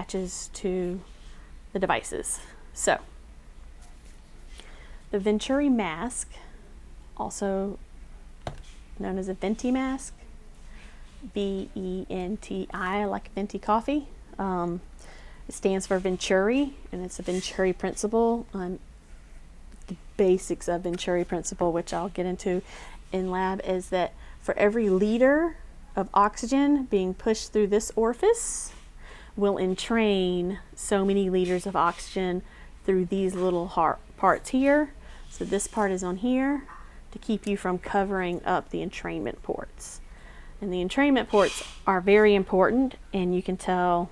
attaches to the devices. So the Venturi mask, also known as a Venti mask, V-E-N-T-I, like Venti coffee. It stands for Venturi, and it's a Venturi principle. The basics of Venturi principle, which I'll get into in lab, is that for every liter of oxygen being pushed through this orifice will entrain so many liters of oxygen through these little parts here. So this part is on here to keep you from covering up the entrainment ports. And the entrainment ports are very important, and you can tell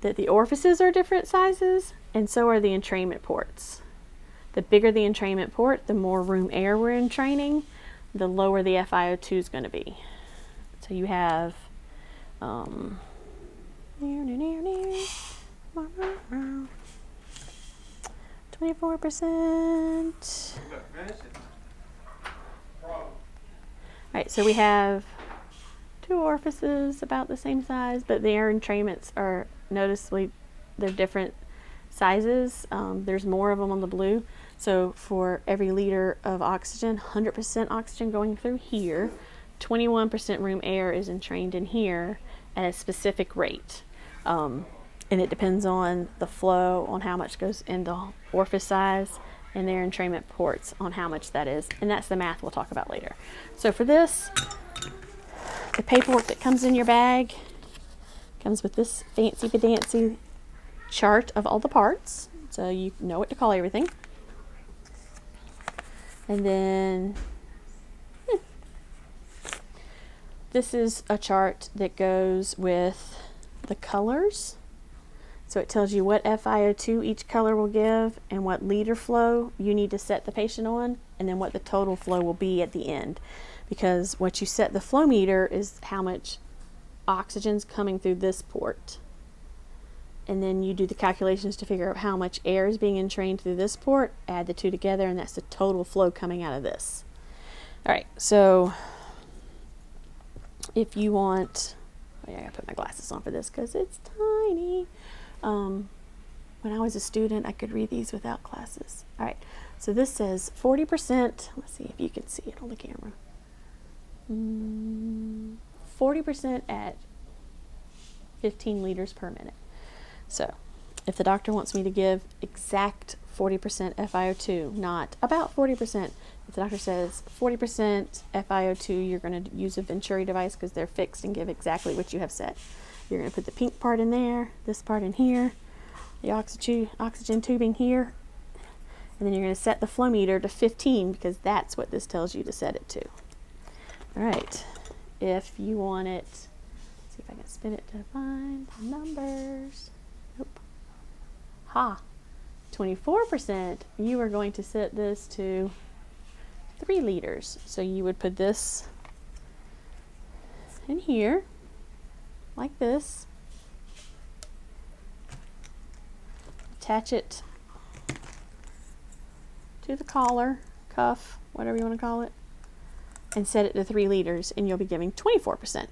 that the orifices are different sizes, and so are the entrainment ports. The bigger the entrainment port, the more room air we're entraining, the lower the FiO2 is going to be. So you have 24%. Alright, so we have two orifices about the same size, but the air entrainments are noticeably, they're different sizes. There's more of them on the blue. So for every liter of oxygen, 100% oxygen going through here, 21% room air is entrained in here at a specific rate. And it depends on the flow, on how much goes into orifice size, and their entrainment ports on how much that is. And that's the math we'll talk about later. So for this, the paperwork that comes in your bag comes with this fancy chart of all the parts, so you know what to call everything. And then this is a chart that goes with the colors. So it tells you what FiO2 each color will give and what liter flow you need to set the patient on, and then what the total flow will be at the end. Because what you set the flow meter is how much oxygen's coming through this port. And then you do the calculations to figure out how much air is being entrained through this port, add the two together, and that's the total flow coming out of this. Alright, so if you want, oh yeah, I gotta put my glasses on for this because it's tiny. When I was a student, I could read these without glasses. Alright, so this says 40%, let's see if you can see it on the camera. 40% at 15 liters per minute. So if the doctor wants me to give exact 40% FiO2, not about 40%, if the doctor says 40% FiO2, you're going to use a Venturi device because they're fixed and give exactly what you have set. You're going to put the pink part in there, this part in here, the oxygen tubing here, and then you're going to set the flow meter to 15 because that's what this tells you to set it to. Alright, if you want it, let's see if I can spin it to find the numbers. Nope. 24%, you are going to set this to 3 liters. So you would put this in here, like this. Attach it to the collar, cuff, whatever you want to call it, and set it to 3 liters, and you'll be giving 24%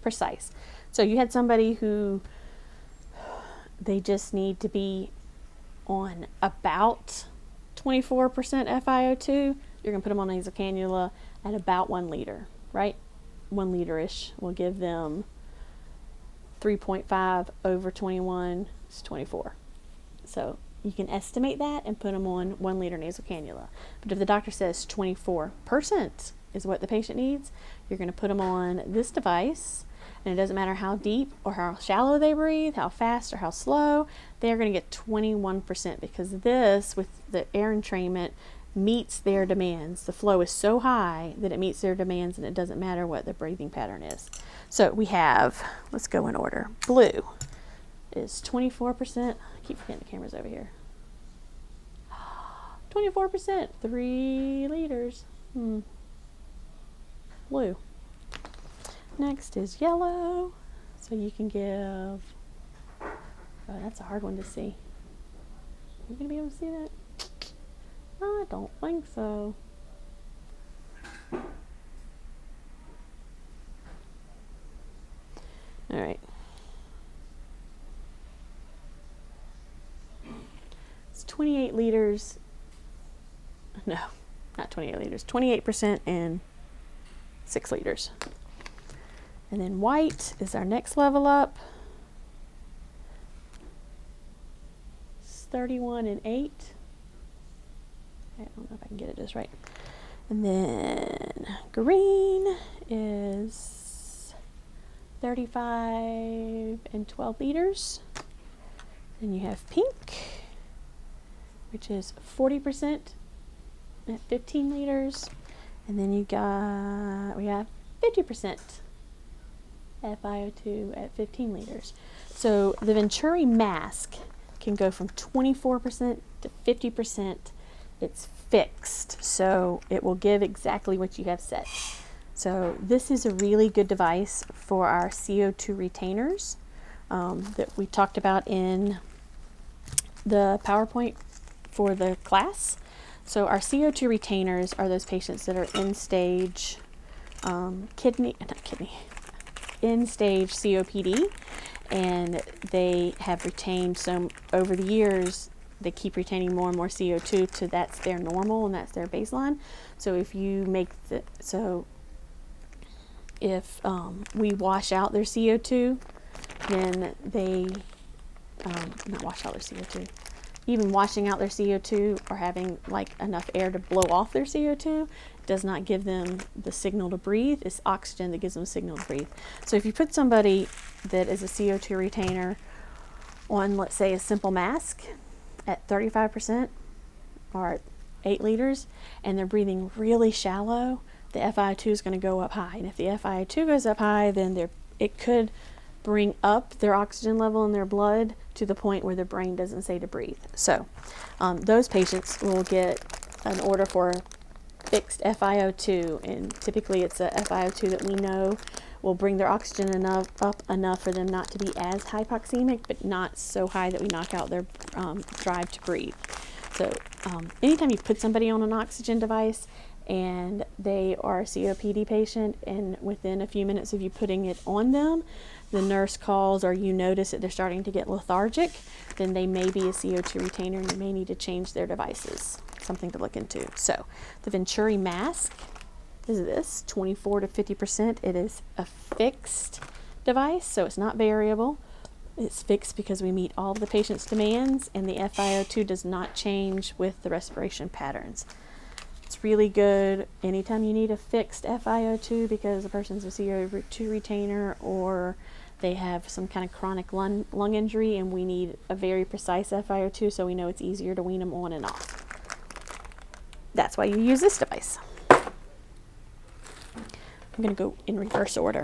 precise. So you had somebody who they just need to be on about 24% FiO2, you're going to put them on a nasal cannula at about 1 liter, right? 1 liter-ish will give them 3.5 over 21 is 24. So you can estimate that and put them on 1 liter nasal cannula. But if the doctor says 24% is what the patient needs, you're going to put them on this device, and it doesn't matter how deep or how shallow they breathe, how fast or how slow, they're going to get 21% because this, with the air entrainment, meets their demands. The flow is so high that it meets their demands, and it doesn't matter what the breathing pattern is. So we have, let's go in order. Blue is 24%. I keep forgetting the camera's over here. 24%, 3 liters. Blue. Next is yellow. So you can give, oh, that's a hard one to see. Are you going to be able to see that? I don't think so. Alright. 28 liters. No, not 28 liters. 28% and 6 liters. And then white is our next level up. It's 31 and 8. I don't know if I can get it just right. And then green is 35 and 12 liters. Then you have pink, which is 40% at 15 liters. And then we have 50% FiO2 at 15 liters. So the Venturi mask can go from 24% to 50%. It's fixed, so it will give exactly what you have set. So this is a really good device for our CO2 retainers that we talked about in the PowerPoint for the class. So our CO2 retainers are those patients that are end-stage end-stage COPD, and they have retained some over the years. They keep retaining more and more CO2 to that's their normal and that's their baseline. So if you make if we wash out their CO2, then they not wash out their CO2. Even washing out their CO2 or having like enough air to blow off their CO2 does not give them the signal to breathe. It's oxygen that gives them a signal to breathe. So if you put somebody that is a CO2 retainer on, let's say, a simple mask at 35% or 8 liters, and they're breathing really shallow, the FiO2 is going to go up high. And if the FiO2 goes up high, then it could bring up their oxygen level in their blood to the point where their brain doesn't say to breathe. So those patients will get an order for fixed FiO2, and typically it's a FiO2 that we know will bring their oxygen up enough for them not to be as hypoxemic, but not so high that we knock out their drive to breathe. So anytime you put somebody on an oxygen device and they are a COPD patient, and within a few minutes of you putting it on them, the nurse calls or you notice that they're starting to get lethargic, then they may be a CO2 retainer and you may need to change their devices. Something to look into. So the Venturi mask is this, 24 to 50%. It is a fixed device, so it's not variable. It's fixed because we meet all of the patient's demands, and the FiO2 does not change with the respiration patterns. It's really good anytime you need a fixed FiO2 because the person's a CO2 retainer or they have some kind of chronic lung injury, and we need a very precise FiO2 so we know it's easier to wean them on and off. That's why you use this device. I'm going to go in reverse order.